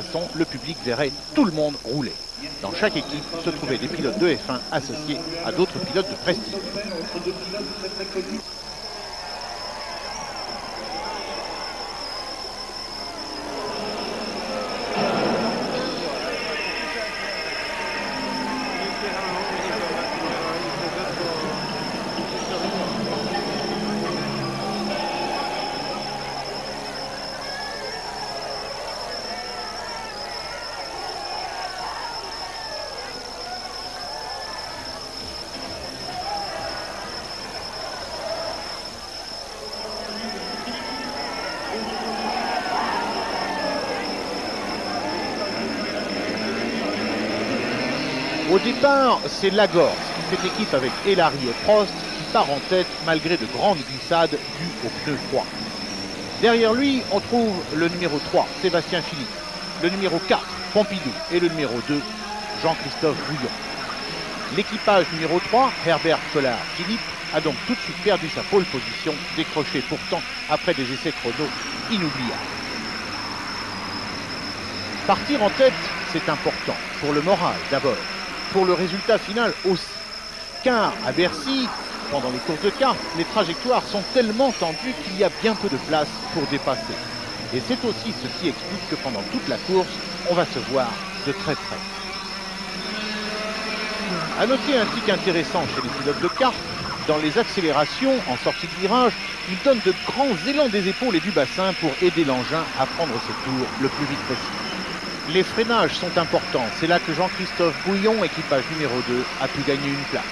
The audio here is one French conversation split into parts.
façon, le public verrait tout le monde rouler. Dans chaque équipe se trouvaient des pilotes de F1 associés à d'autres pilotes de prestige. Au départ, c'est Lagorce qui fait équipe avec Elary et Prost qui part en tête malgré de grandes glissades dues aux pneus froids. Derrière lui, on trouve le numéro 3, Sébastien Philippe, le numéro 4, Pompidou et le numéro 2, Jean-Christophe Bouillon. L'équipage numéro 3, Herbert Collard-Philippe, a donc tout de suite perdu sa pole position, décrochée pourtant après des essais chrono inoubliables. Partir en tête, c'est important, pour le moral d'abord, pour le résultat final aussi. Car à Bercy, pendant les courses de kart, les trajectoires sont tellement tendues qu'il y a bien peu de place pour dépasser. Et c'est aussi ce qui explique que pendant toute la course, on va se voir de très près. À noter un tic intéressant chez les pilotes de kart, dans les accélérations en sortie de virage, ils donnent de grands élans des épaules et du bassin pour aider l'engin à prendre ses tours le plus vite possible. Les freinages sont importants, c'est là que Jean-Christophe Bouillon, équipage numéro 2, a pu gagner une place.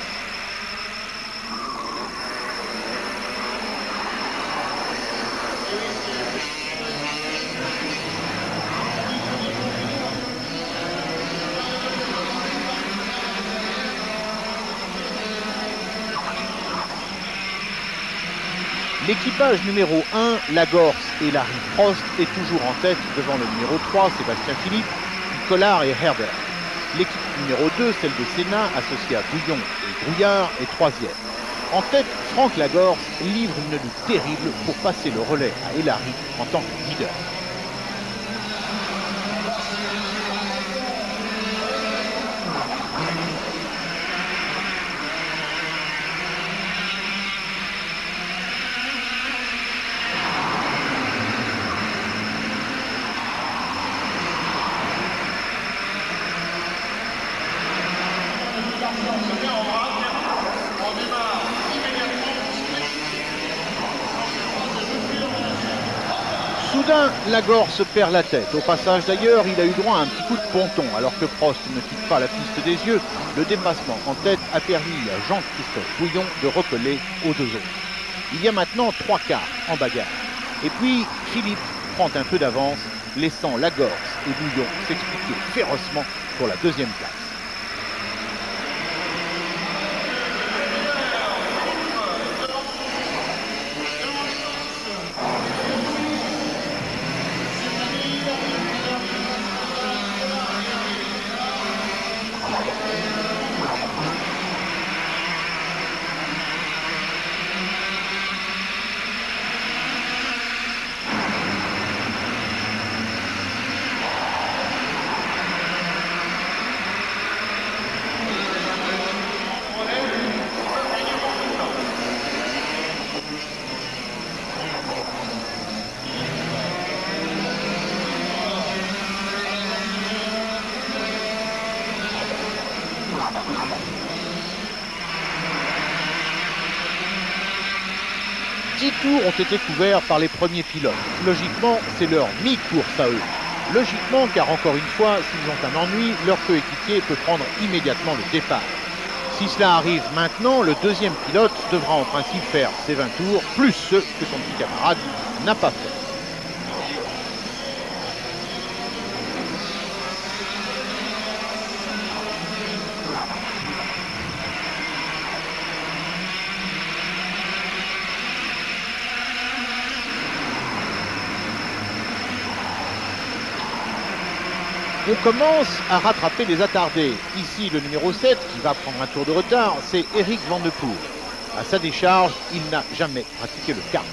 L'équipage numéro 1, Lagorce et Elary Prost, est toujours en tête devant le numéro 3, Sébastien Philippe, puis Collard et Herbert. L'équipe numéro 2, celle de Senna, associée à Bouillon et Brouillard, est troisième. En tête, Franck Lagorce livre une lutte terrible pour passer le relais à Elary en tant que leader. Soudain, Lagorce perd la tête. Au passage d'ailleurs, il a eu droit à un petit coup de ponton. Alors que Prost ne quitte pas la piste des yeux, le dépassement en tête a permis à Jean-Christophe Bouillon de recoller aux deux autres. Il y a maintenant 3 quarts en bagarre. Et puis, Philippe prend un peu d'avance, laissant Lagorce et Bouillon s'expliquer férocement pour la deuxième place. Dix tours ont été couverts par les premiers pilotes. Logiquement, c'est leur mi-course à eux. Logiquement, car encore une fois, s'ils ont un ennui, leur coéquipier peut prendre immédiatement le départ. Si cela arrive maintenant, le deuxième pilote devra en principe faire ses 20 tours, plus ceux que son petit camarade n'a pas fait. On commence à rattraper les attardés. Ici, le numéro 7, qui va prendre un tour de retard, c'est Eric Van de Poel. À sa décharge, il n'a jamais pratiqué le kart.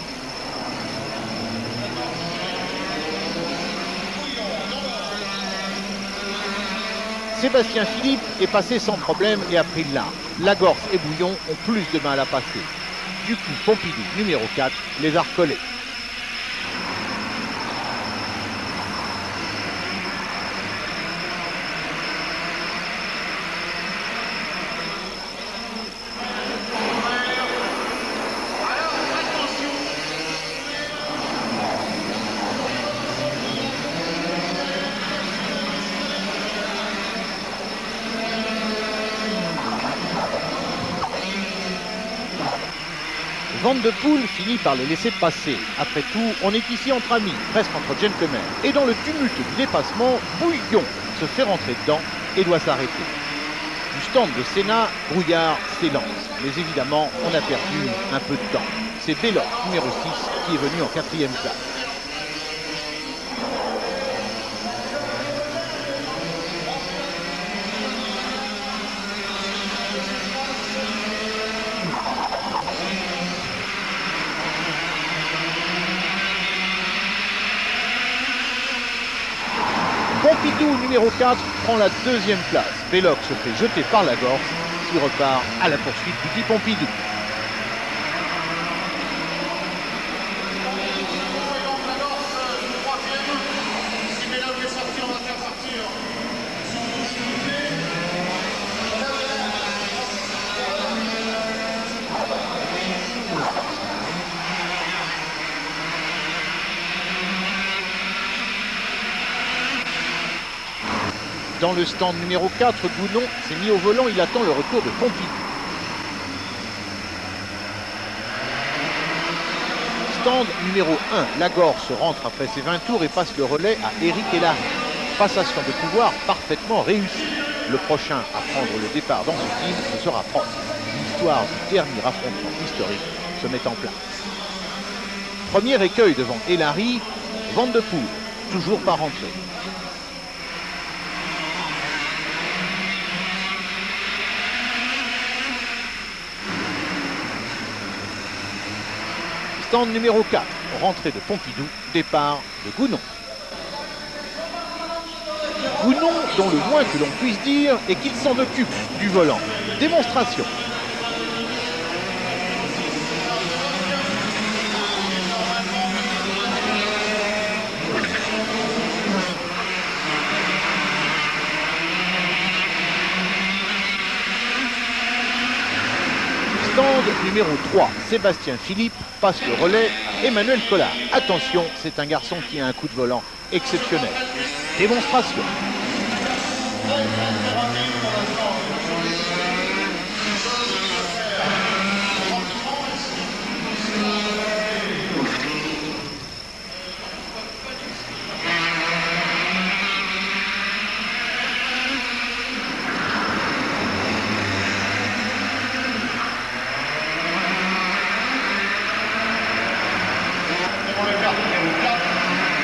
Sébastien Philippe est passé sans problème et a pris le large. Lagorce et Bouillon ont plus de mal à passer. Du coup, Pompidou, numéro 4, les a recollés. Van de Poel finit par les laisser passer. Après tout, on est ici entre amis, presque entre gentlemen. Et dans le tumulte du dépassement, Bouillon se fait rentrer dedans et doit s'arrêter. Du stand de Senna, Brouillard s'élance. Mais évidemment, on a perdu un peu de temps. C'est Belloc, numéro 6, qui est venu en 4e place. Pompidou, numéro 4, prend la 2e place. Belloc se fait jeter par Lagorce, qui repart à la poursuite du dit Pompidou. Dans le stand numéro 4, Gounon s'est mis au volant, il attend le retour de Pompidou. Stand numéro 1, Lagorce rentre après ses 20 tours et passe le relais à Éric Hélary. Passation de pouvoir parfaitement réussie. Le prochain à prendre le départ dans ce team, ce sera Prost. L'histoire du dernier affrontement historique se met en place. Premier écueil devant Hélary, Van de Poel, toujours pas rentré. Stand numéro 4, rentrée de Pompidou, départ de Gounon. Gounon, dont le moins que l'on puisse dire est qu'il s'en occupe du volant. Démonstration. Stand numéro 3, Sébastien Philippe passe le relais à Emmanuel Collard. Attention, c'est un garçon qui a un coup de volant exceptionnel. Démonstration.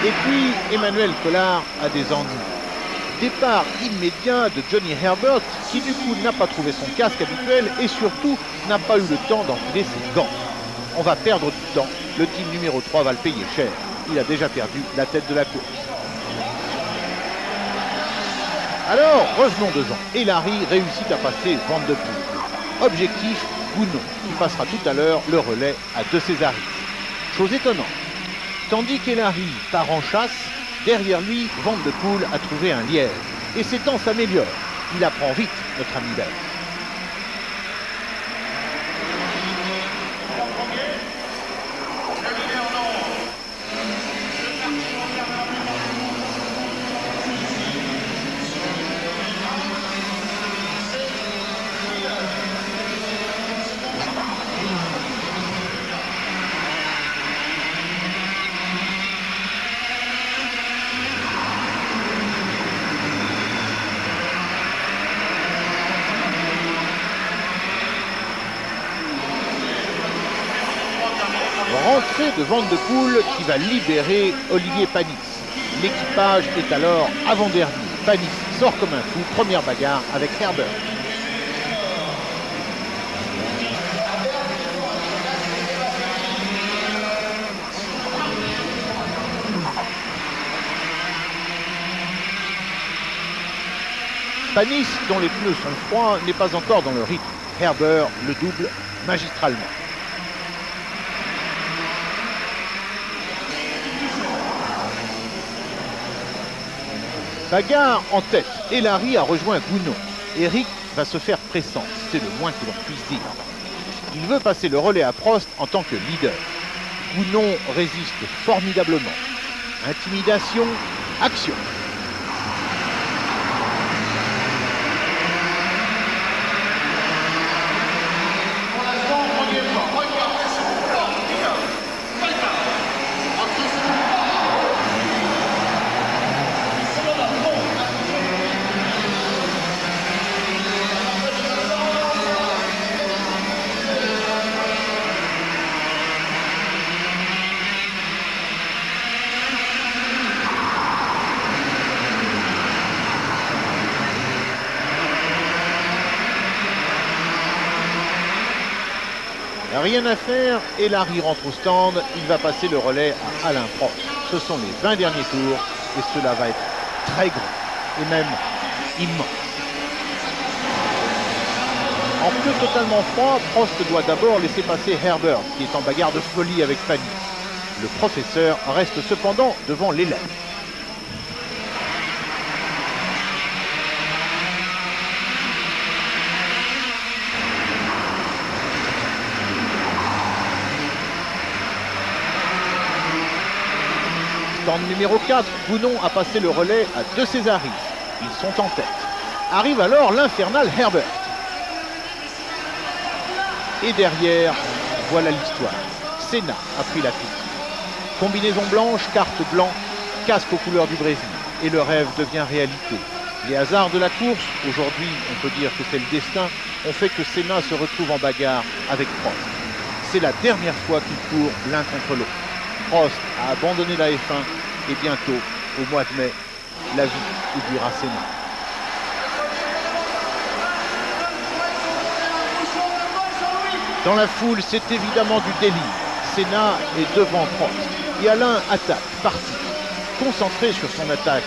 Et puis, Emmanuel Collard a des ennuis. Départ immédiat de Johnny Herbert, qui du coup n'a pas trouvé son casque habituel et surtout n'a pas eu le temps d'enfiler ses gants. On va perdre du temps. Le team numéro 3 va le payer cher. Il a déjà perdu la tête de la course. Alors, revenons devant. Hélary réussit à passer Van de Poel. Objectif, Gounon, qui passera tout à l'heure le relais à De Césari. Chose étonnante. Tandis qu'Hélary part en chasse, derrière lui, Van de Poel a trouvé un lièvre. Et ses temps s'améliorent. Il apprend vite, notre ami belge. Rentrée de Van de Poel qui va libérer Olivier Panis. L'équipage est alors avant-dernier. Panis sort comme un fou, première bagarre avec Herbert. Panis, dont les pneus sont froids, n'est pas encore dans le rythme. Herbert le double magistralement. Bagarre en tête. Elary a rejoint Gounon. Eric va se faire pressant, c'est le moins que l'on puisse dire. Il veut passer le relais à Prost en tant que leader. Gounon résiste formidablement. Intimidation, action. Rien à faire, Elary rentre au stand, il va passer le relais à Alain Prost. Ce sont les 20 derniers tours et cela va être très grand et même immense. En pneu totalement froid, Prost doit d'abord laisser passer Herbert qui est en bagarre de folie avec Panis. Le professeur reste cependant devant l'élève. Stand numéro 4, Gounon a passé le relais à De Cesaris. Ils sont en tête. Arrive alors l'infernal Herbert. Et derrière, voilà l'histoire. Senna a pris la piste. Combinaison blanche, carte blanc, casque aux couleurs du Brésil. Et le rêve devient réalité. Les hasards de la course, aujourd'hui on peut dire que c'est le destin, ont fait que Senna se retrouve en bagarre avec Prost. C'est la dernière fois qu'ils courent l'un contre l'autre. Prost a abandonné la F1 et bientôt, au mois de mai, la vie oubliera Senna. Dans la foule, c'est évidemment du délire. Senna est devant Prost et Alain attaque, parti. Concentré sur son attaque,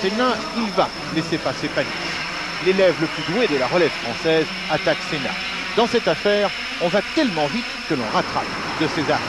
Senna, il va laisser passer Panis. L'élève le plus doué de la relève française attaque Senna. Dans cette affaire, on va tellement vite que l'on rattrape De Cesaris.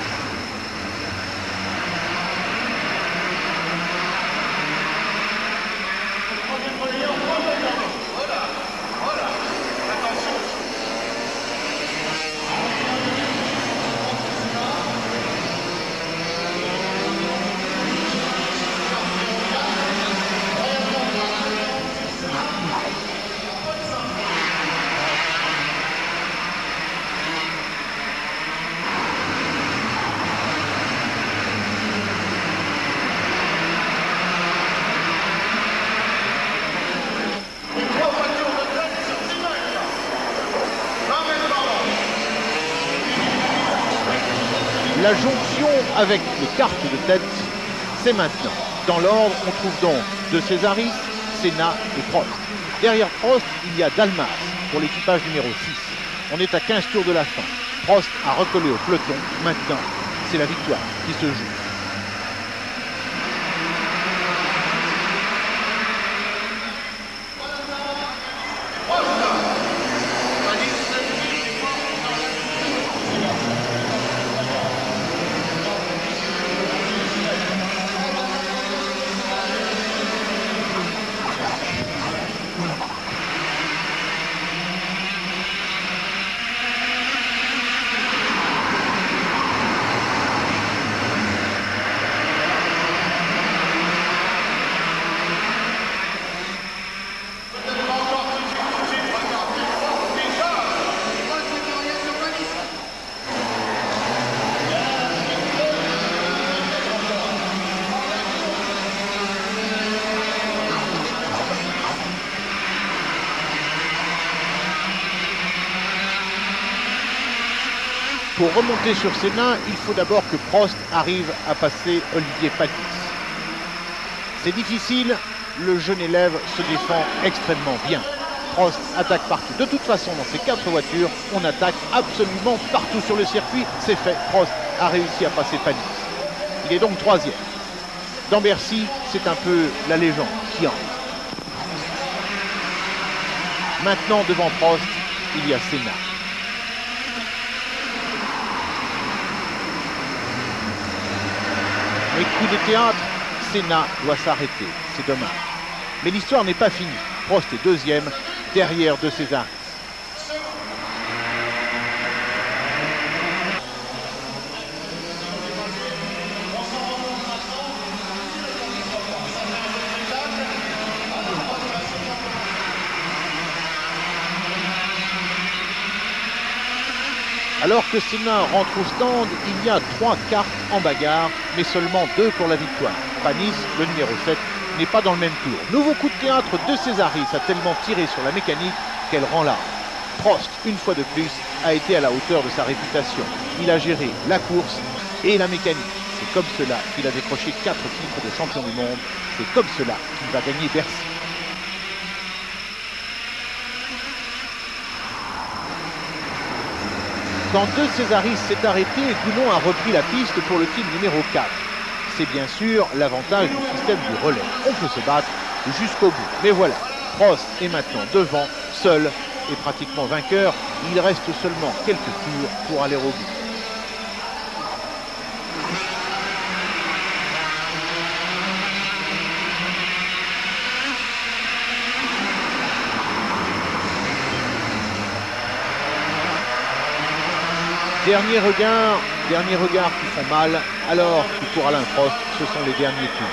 La jonction avec les cartes de tête, c'est maintenant. Dans l'ordre, on trouve donc De Cesaris, Senna et Prost. Derrière Prost, il y a Dalmas pour l'équipage numéro 6. On est à 15 tours de la fin. Prost a recollé au peloton. Maintenant, c'est la victoire qui se joue. Pour remonter sur Senna, il faut d'abord que Prost arrive à passer Olivier Panis. C'est difficile, le jeune élève se défend extrêmement bien. Prost attaque partout. De toute façon, dans ces 4 voitures, on attaque absolument partout sur le circuit. C'est fait, Prost a réussi à passer Panis. Il est donc 3e. Dans Bercy, c'est un peu la légende qui entre. Maintenant, devant Prost, il y a Senna. Mais coup de théâtre, Senna doit s'arrêter. C'est dommage. Mais l'histoire n'est pas finie. Prost est deuxième, derrière De Cesaris. Alors que Senna rentre au stand, il y a 3 cartes en bagarre, mais seulement 2 pour la victoire. Panis, le numéro 7, n'est pas dans le même tour. Nouveau coup de théâtre de Cesaris a tellement tiré sur la mécanique qu'elle rend large. Prost, une fois de plus, a été à la hauteur de sa réputation. Il a géré la course et la mécanique. C'est comme cela qu'il a décroché 4 titres de champion du monde. C'est comme cela qu'il va gagner Bercy. Quand De Cesaris s'est arrêté, Goulon a repris la piste pour le team numéro 4. C'est bien sûr l'avantage du système du relais. On peut se battre jusqu'au bout. Mais voilà, Prost est maintenant devant, seul et pratiquement vainqueur. Il reste seulement quelques tours pour aller au bout. Dernier regard qui font mal, alors que pour Alain Prost, ce sont les derniers tours.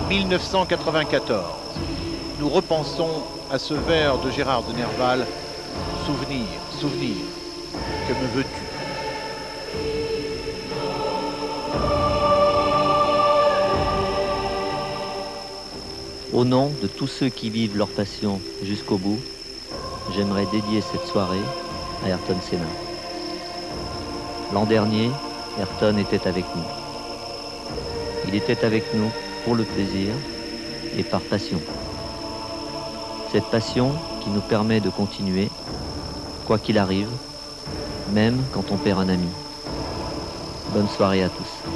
« 1994. Nous repensons à ce vers de Gérard de Nerval. Souvenir, souvenir, que me veux-tu ? Au nom de tous ceux qui vivent leur passion jusqu'au bout, j'aimerais dédier cette soirée à Ayrton Senna. L'an dernier, Ayrton était avec nous. Il était avec nous pour le plaisir et par passion. Cette passion qui nous permet de continuer, quoi qu'il arrive, même quand on perd un ami. Bonne soirée à tous. «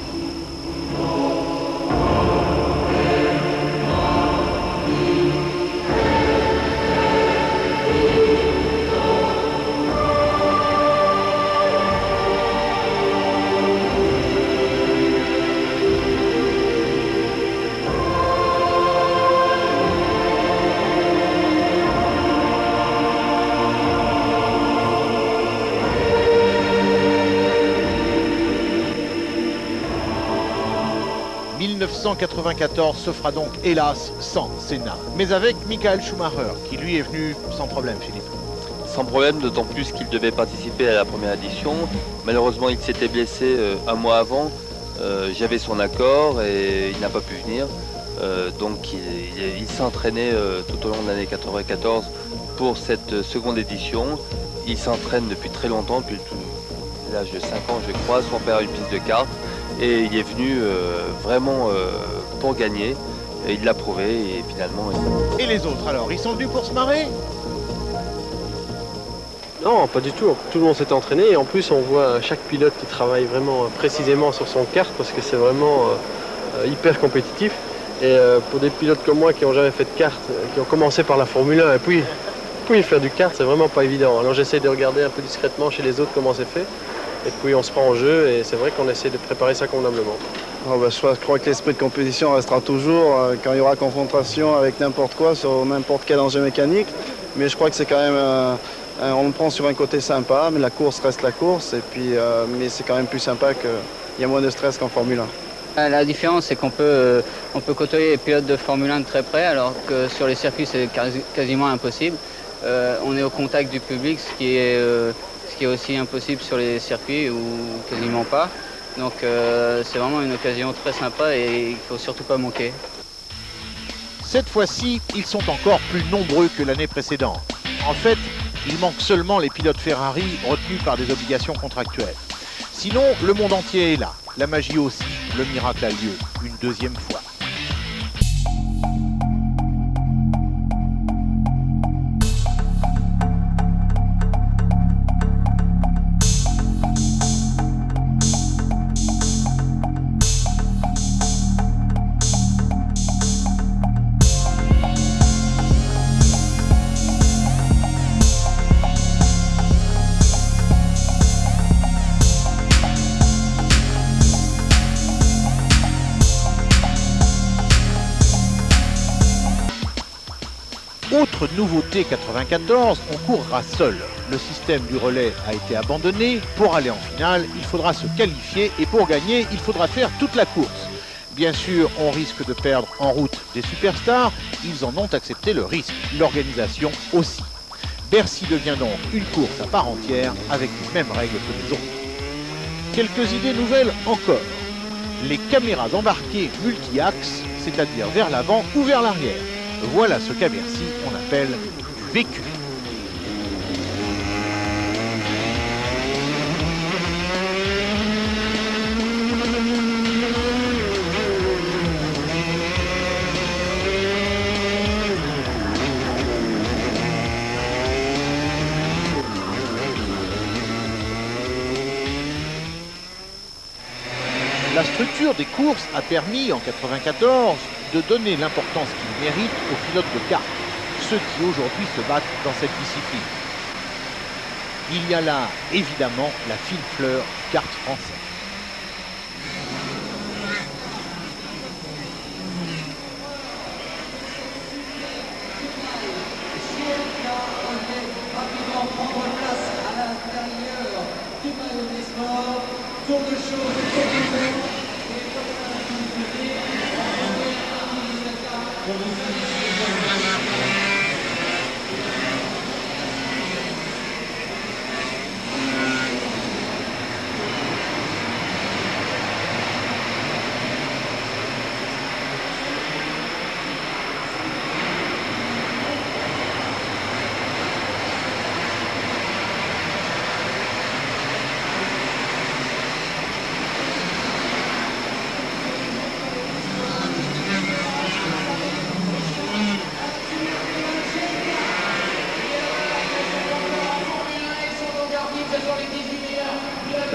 1994 se fera donc hélas sans Senna, mais avec Michael Schumacher qui lui est venu sans problème, Philippe. sans problème, d'autant plus qu'il devait participer à la première édition. Malheureusement, il s'était blessé un mois avant. J'avais son accord et il n'a pas pu venir. Donc il s'est entraîné tout au long de l'année 94 pour cette seconde édition. Il s'entraîne depuis très longtemps, depuis l'âge de 5 ans je crois. Son père a une piste de cartes et il est venu vraiment pour gagner. Et il l'a prouvé et finalement... Et les autres alors, ils sont venus pour se marrer? Non, pas du tout. Tout le monde s'est entraîné et en plus on voit chaque pilote qui travaille vraiment précisément sur son kart parce que c'est vraiment hyper compétitif. Et pour des pilotes comme moi qui n'ont jamais fait de kart, qui ont commencé par la Formule 1 et puis faire du kart, c'est vraiment pas évident. Alors j'essaie de regarder un peu discrètement chez les autres comment c'est fait. Et puis on se prend en jeu et c'est vrai qu'on essaie de préparer ça convenablement. Oh bah, je crois que l'esprit de compétition restera toujours quand il y aura confrontation avec n'importe quoi sur n'importe quel engin mécanique. Mais je crois que c'est quand même, on le prend sur un côté sympa, mais la course reste la course. Et puis, mais c'est quand même plus sympa qu'il y a moins de stress qu'en Formule 1. La différence, c'est qu'on peut côtoyer les pilotes de Formule 1 de très près, alors que sur les circuits, c'est quasiment impossible. On est au contact du public, ce qui est aussi impossible sur les circuits ou quasiment pas. Donc c'est vraiment une occasion très sympa et il ne faut surtout pas manquer. Cette fois-ci, ils sont encore plus nombreux que l'année précédente. En fait, il manque seulement les pilotes Ferrari retenus par des obligations contractuelles. Sinon, le monde entier est là. La magie aussi, le miracle a lieu une deuxième fois. Autre nouveauté 94, on courra seul. Le système du relais a été abandonné. Pour aller en finale, il faudra se qualifier et pour gagner, il faudra faire toute la course. Bien sûr, on risque de perdre en route des superstars. Ils en ont accepté le risque. L'organisation aussi. Bercy devient donc une course à part entière avec les mêmes règles que les autres. Quelques idées nouvelles encore. Les caméras embarquées multi-axes, c'est-à-dire vers l'avant ou vers l'arrière. Voilà ce qu'à Bercy on appelle du vécu. La structure des courses a permis en 94 de donner l'importance qu'ils méritent aux pilotes de kart, ceux qui aujourd'hui se battent dans cette discipline. Il y a là, évidemment, la fine fleur du kart français.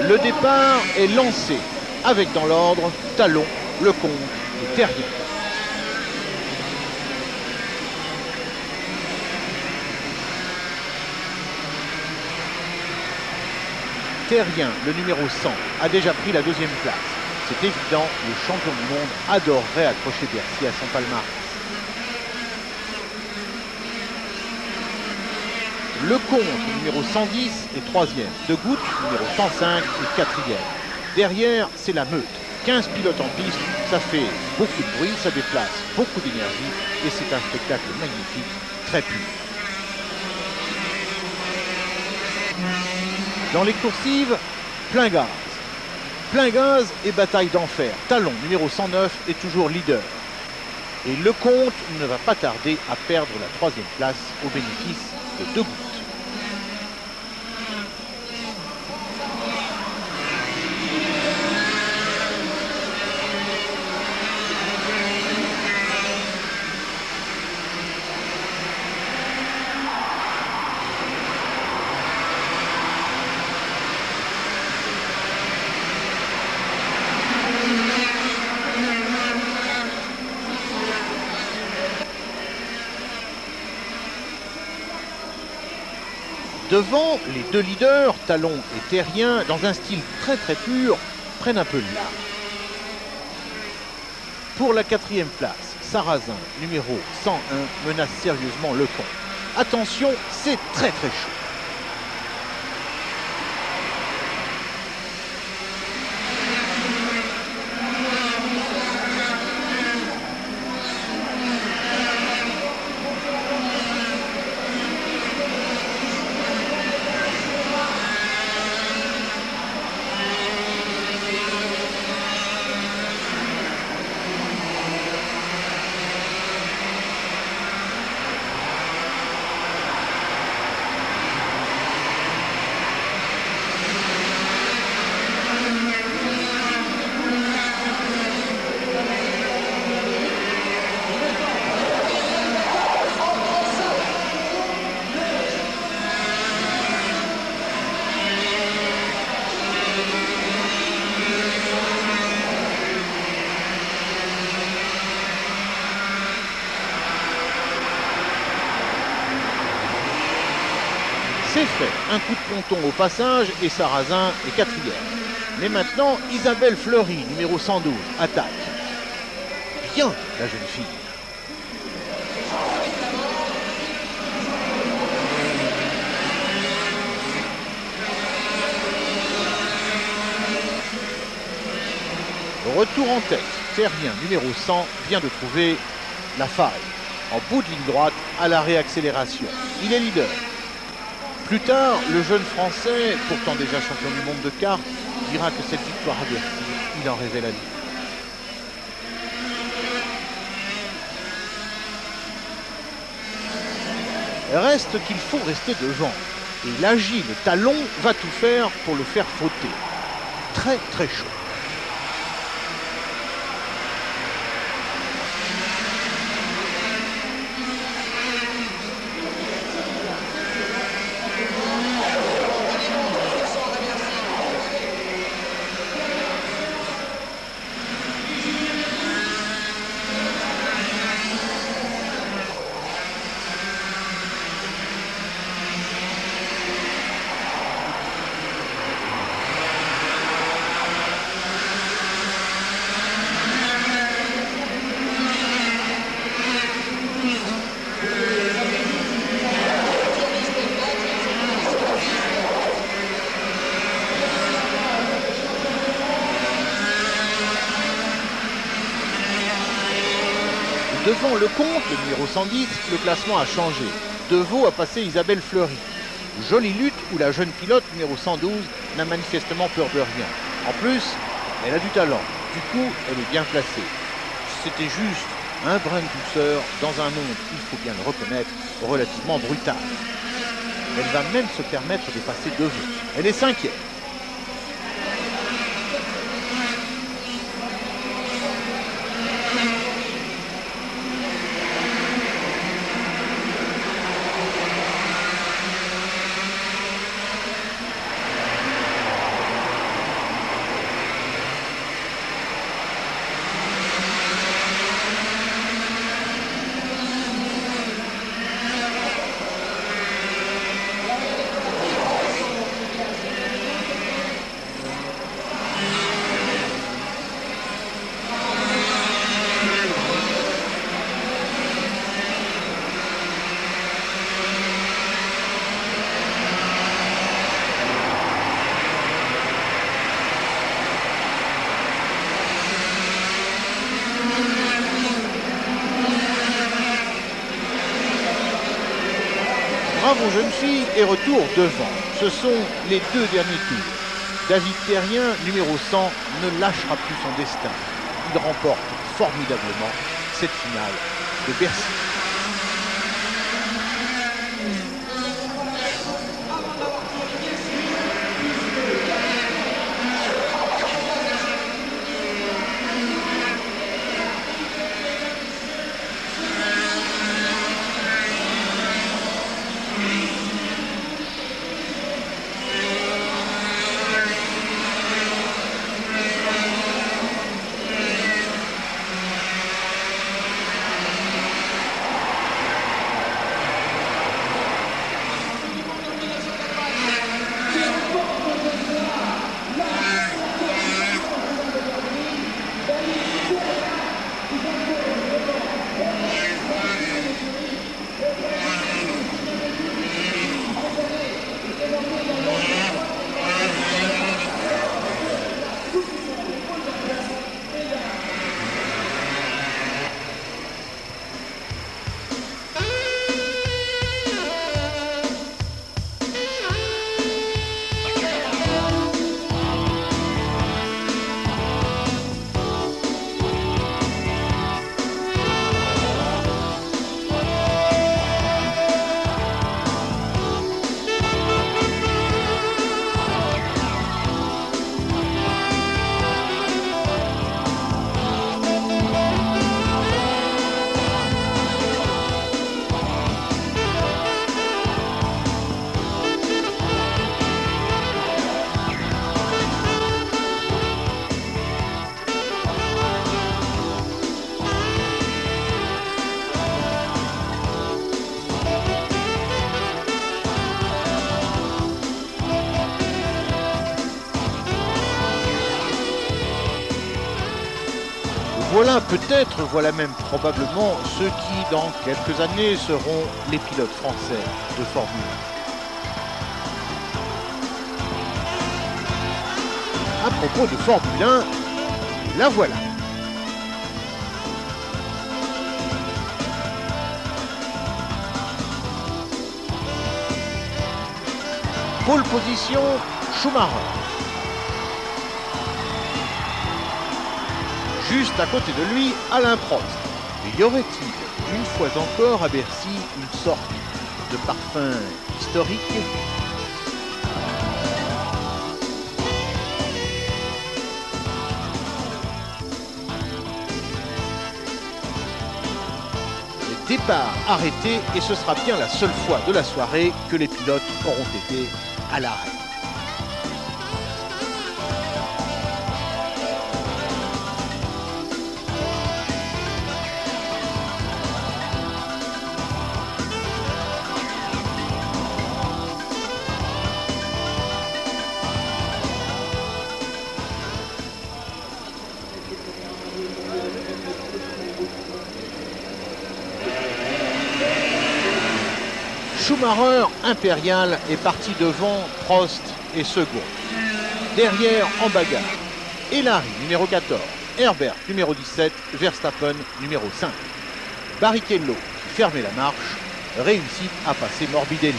Le départ est lancé, avec dans l'ordre Talon, Lecomte et Terrien. Terrien, le numéro 100, a déjà pris la deuxième place. C'est évident, le champion du monde adorerait accrocher Bercy à son palmarès. Lecomte, numéro 110, est troisième. De Goutte, numéro 105, est quatrième. Derrière, c'est la meute. 15 pilotes en piste, ça fait beaucoup de bruit, ça déplace beaucoup d'énergie et c'est un spectacle magnifique, très pur. Dans les coursives, plein gaz. Plein gaz et bataille d'enfer. Talon, numéro 109, est toujours leader. Et Lecomte ne va pas tarder à perdre la 3e place au bénéfice de 2 gouttes. Devant, les 2 leaders, Talon et Terrien, dans un style très pur, prennent un peu de large. Pour la 4e place, Sarrazin, numéro 101, menace sérieusement Lecomte. Attention, c'est très chaud. C'est fait, un coup de ponton au passage et Sarrazin est 4e. Mais maintenant, Isabelle Fleury, numéro 112, attaque. Bien, la jeune fille. Retour en tête, Terrien, numéro 100, vient de trouver la faille. En bout de ligne droite, à la réaccélération. Il est leader. Plus tard, le jeune Français, pourtant déjà champion du monde de cartes, dira que cette victoire à Bercy, il en rêvait la nuit. Reste qu'il faut rester devant. Et l'agile Talon va tout faire pour le faire fauter. Très chaud. Devant Lecomte, le numéro 110, le classement a changé. Devaux a passé Isabelle Fleury. Jolie lutte où la jeune pilote numéro 112 n'a manifestement peur de rien. En plus, elle a du talent. Du coup, elle est bien placée. C'était juste un brin de douceur dans un monde, il faut bien le reconnaître, relativement brutal. Elle va même se permettre de passer Devaux. Elle est 5e. jeune fille et retour devant. Ce sont les deux derniers tours. David Terrien, numéro 100, ne lâchera plus son destin. Il remporte formidablement cette finale de Bercy. Voilà peut-être, voilà même probablement ceux qui, dans quelques années, seront les pilotes français de Formule 1. À propos de Formule 1, la voilà. Pole position, Schumacher. Juste à côté de lui, Alain Prost. Y aurait-il, une fois encore à Bercy, une sorte de parfum historique ? Les départs arrêtés et ce sera bien la seule fois de la soirée que les pilotes auront été à l'arrêt. Schumacher impérial est parti devant, Prost est second. Derrière, en bagarre, Elary numéro 14, Herbert numéro 17, Verstappen numéro 5. Barrichello, qui fermait la marche, réussit à passer Morbidelli.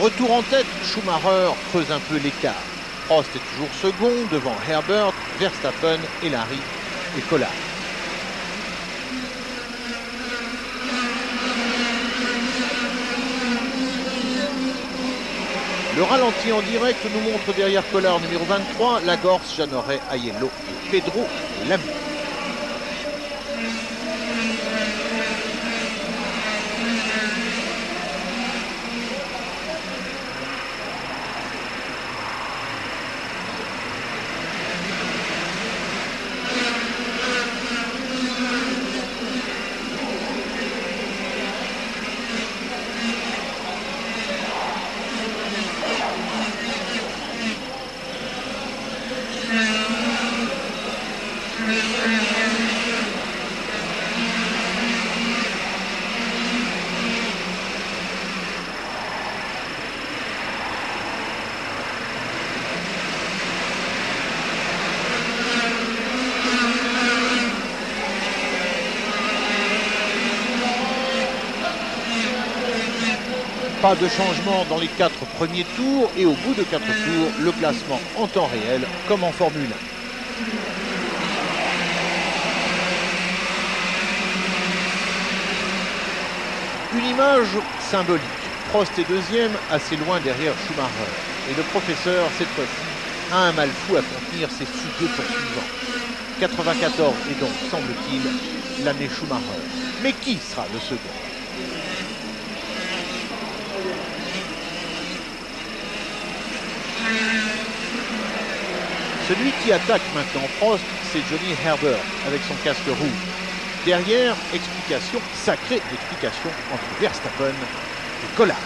Retour en tête, Schumacher creuse un peu l'écart. Prost est toujours second devant Herbert, Verstappen, Elary et Collard. Le ralenti en direct nous montre derrière Collard numéro 23, Lagorce, Jeanneret, Aiello et Pedro Lamy. Pas de changement dans les 4 premiers tours et au bout de 4 tours, le classement en temps réel comme en Formule 1. Une image symbolique. Prost est deuxième, assez loin derrière Schumacher. Et le professeur, cette fois-ci, a un mal fou à contenir ses fougueux poursuivants. 94 est donc, semble-t-il, l'année Schumacher. Mais qui sera le second ? Celui qui attaque maintenant Prost, c'est Johnny Herbert avec son casque rouge. Derrière, explication, sacrée explication entre Verstappen et Collard.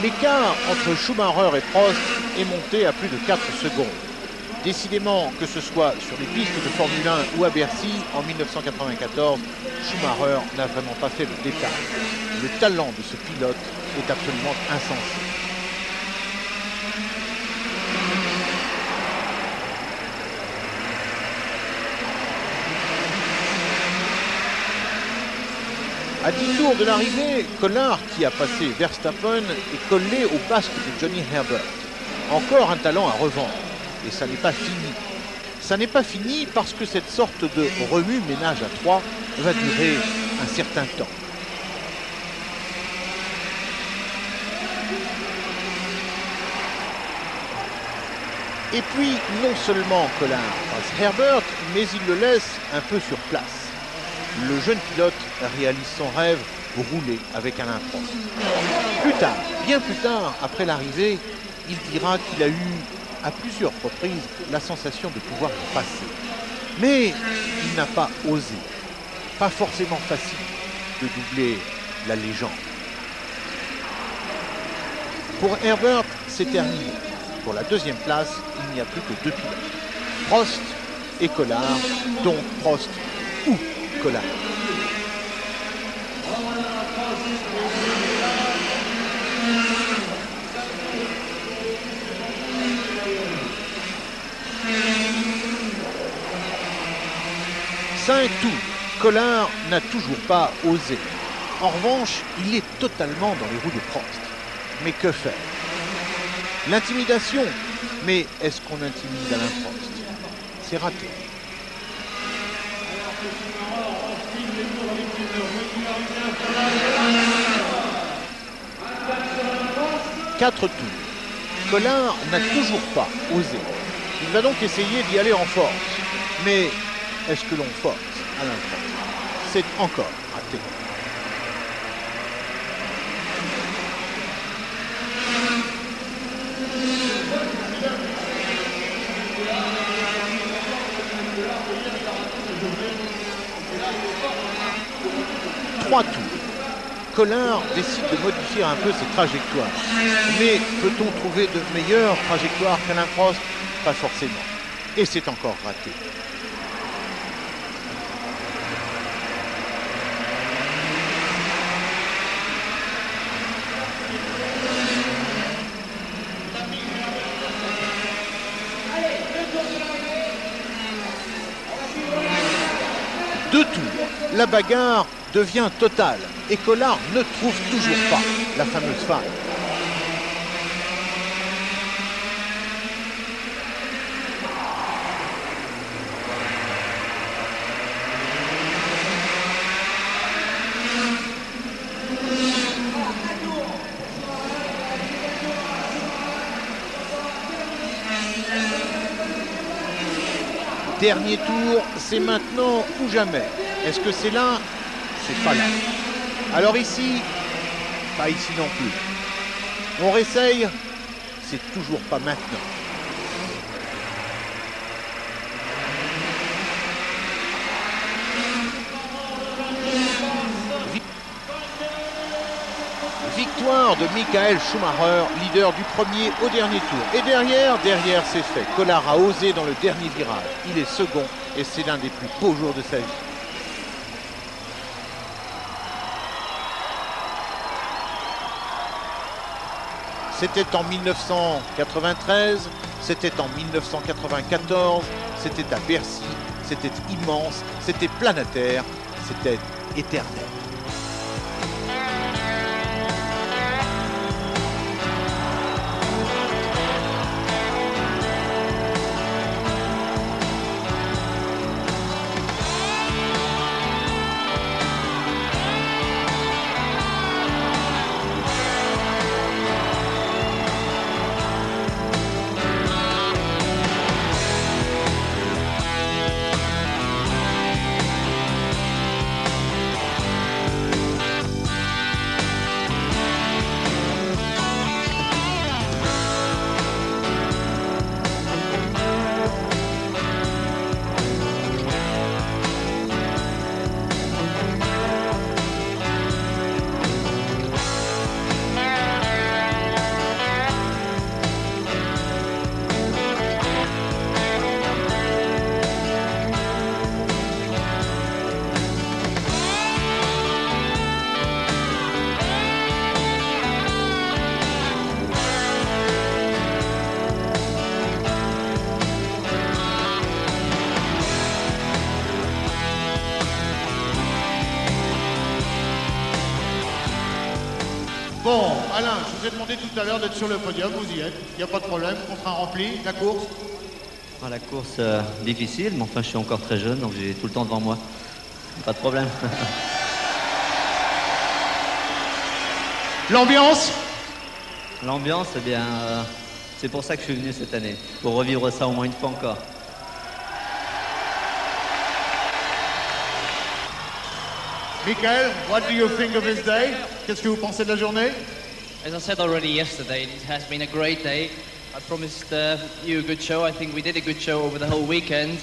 L'écart entre Schumacher et Prost est monté à plus de 4 secondes. Décidément, que ce soit sur les pistes de Formule 1 ou à Bercy en 1994, Schumacher n'a vraiment pas fait le détail. Le talent de ce pilote est absolument insensé. À 10 tours de l'arrivée, Collard, qui a passé Verstappen, est collé au basque de Johnny Herbert. Encore un talent à revendre. Et ça n'est pas fini. Ça n'est pas fini parce que cette sorte de remue-ménage à 3 va durer un certain temps. Et puis, non seulement Collard passe Herbert, mais il le laisse un peu sur place. Le jeune pilote réalise son rêve, rouler avec Alain Prost. Plus tard, bien plus tard, après l'arrivée, il dira qu'il a eu à plusieurs reprises la sensation de pouvoir le passer. Mais il n'a pas osé. Pas forcément facile de doubler la légende. Pour Herbert, c'est terminé. Pour la deuxième place, il n'y a plus que 2 pilotes. Prost et Collard, donc Prost ou Collard. Cinq tours. Collard n'a toujours pas osé. En revanche, il est totalement dans les roues de Prost. Mais que faire? L'intimidation. Mais est-ce qu'on intimide Alain Prost? C'est raté. Quatre tours. Collard n'a toujours pas osé. Il va donc essayer d'y aller en force. Mais est-ce que l'on force Alain Prost? C'est encore raté. Trois tours. Collard décide de modifier un peu ses trajectoires. Mais peut-on trouver de meilleures trajectoires qu'Alain Prost? Pas forcément. Et c'est encore raté. Deux tours. La bagarre devient totale et Collard ne trouve toujours pas la fameuse faille. Dernier tour, c'est maintenant ou jamais. Est-ce que c'est là? C'est pas là. Alors ici, pas ici non plus. On réessaye, c'est toujours pas maintenant. Victoire de Michael Schumacher, leader du premier au dernier tour. Et derrière c'est fait. Collard a osé dans le dernier virage. Il est second et c'est l'un des plus beaux jours de sa vie. C'était en 1993, c'était en 1994, c'était à Bercy, c'était immense, c'était planétaire, c'était éternel. Bon, Alain, je vous ai demandé tout à l'heure d'être sur le podium, vous y êtes, il n'y a pas de problème, contrat rempli, la course. La course difficile, mais enfin je suis encore très jeune, donc j'ai tout le temps devant moi. Pas de problème. L'ambiance? L'ambiance, eh bien, c'est pour ça que je suis venu cette année, pour revivre ça au moins une fois encore. Michael, what do you think of this day? Qu'est-ce que vous pensez de la journée? As I said already yesterday, it has been a great day. I promised you a good show. I think we did a good show over the whole weekend.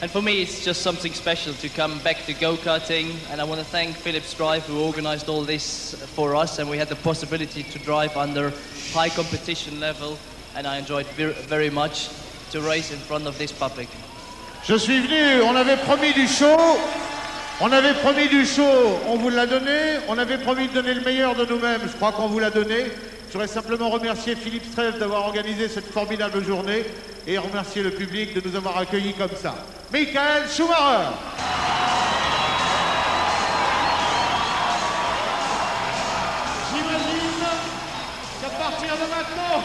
And for me, it's just something special to come back to go-karting. And I want to thank Philips Drive, who organized all this for us. And we had the possibility to drive under high competition level. And I enjoyed very much to race in front of this public. Je suis venu, on avait promis du show. On avait promis du show, on vous l'a donné. On avait promis de donner le meilleur de nous-mêmes. Je crois qu'on vous l'a donné. Je voudrais simplement remercier Philippe Streff d'avoir organisé cette formidable journée et remercier le public de nous avoir accueillis comme ça. Michael Schumacher. J'imagine qu'à partir de maintenant,